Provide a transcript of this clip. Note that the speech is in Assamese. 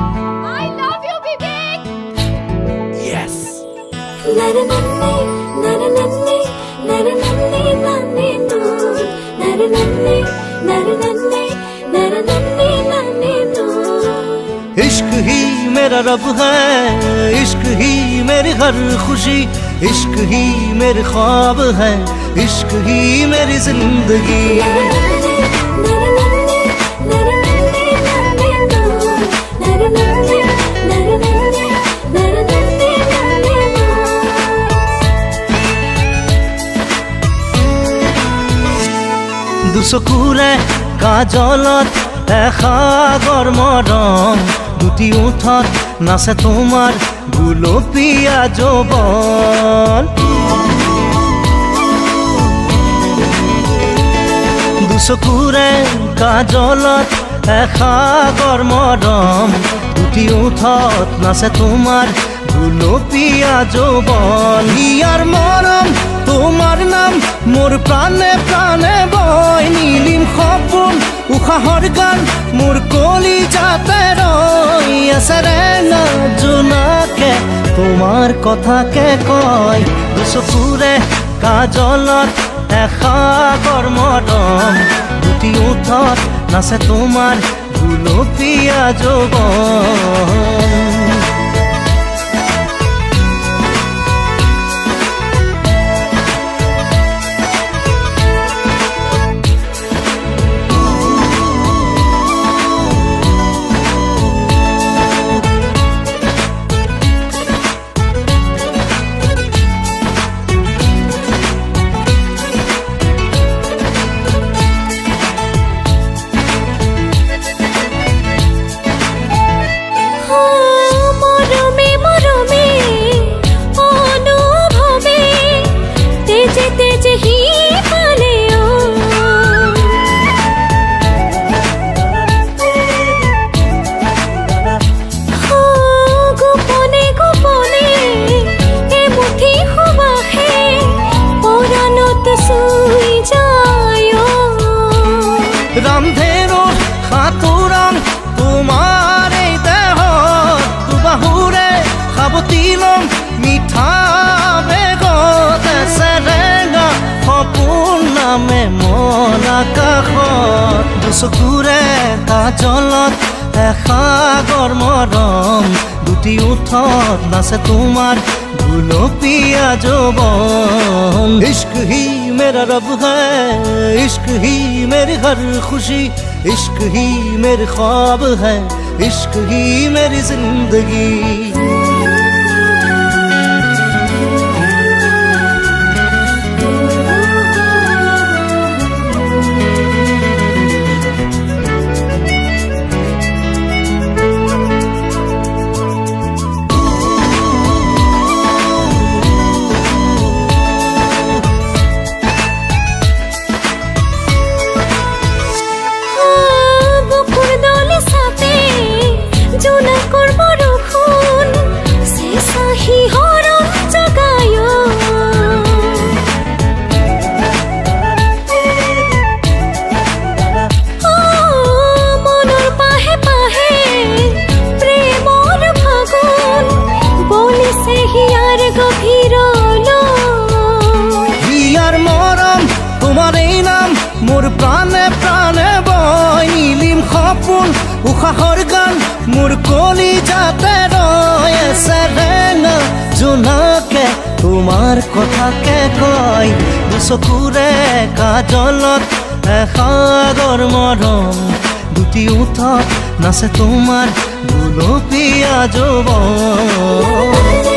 I love you, Vivek. Yes. इश्क ही मेरा रब है, इश्क ही मेरी हर खुशी, इश्क ही मेरे ख्वाब है, इश्क ही मेरी जिंदगी। দুচকুৰে কাজলত এসাগৰ মৰম, দুটি ওঠত নাচে তোমাৰ গুলপীয়া যৌৱন। দুচকুৰে কাজলত এসাগৰ মৰম, দুটি ওঠত নাচে তোমাৰ গুলপীয়া যৌৱন। ইয়াৰ মৰম তোমাৰ নাম মোৰ প্ৰাণে প্ৰাণে বয়, নীলিম সপোন উশাহৰ গান মোৰ কলিজাতে ৰৈ আছে। ৰেঙা জোনাকে তোমাৰ কথাকে কয়, দুচকুৰে কাজলত এসাগৰ মৰম, দুটি ওঠত নাচে তোমাৰ গুলপীয়া যৌৱন। ৰামধেনুৰ সাঁতোৰাম তোমাৰ এই দেহত, দুবাহুৰে সাৱটি ল'ম মিঠা বেগত। ৰেঙা সপোন নামে মন আকাশত, দুচকুৰে কাজলত এসাগৰ মৰম, দুটি ওঠত নাচে তোমাৰ গুলপীয়া যৌৱন। इश्क ही मेरा रब है, इश्क ही मेरी हर खुशी, इश्क ही मेरे ख्वाब है, इश्क ही मेरी जिंदगी। তোমাৰ এই নাম মোৰ প্ৰাণে প্ৰাণে বয়, নীলিম সপোন উশাহৰ গান মোৰ কলিজাতে ৰৈ আছে। ৰেঙা জোনাকে তোমাৰ কথাকে কয়, দুচকুৰে কাজলত এসাগৰ মৰম, দুটি ওঠত নাচে তোমাৰ গুলপীয়া যৌৱন।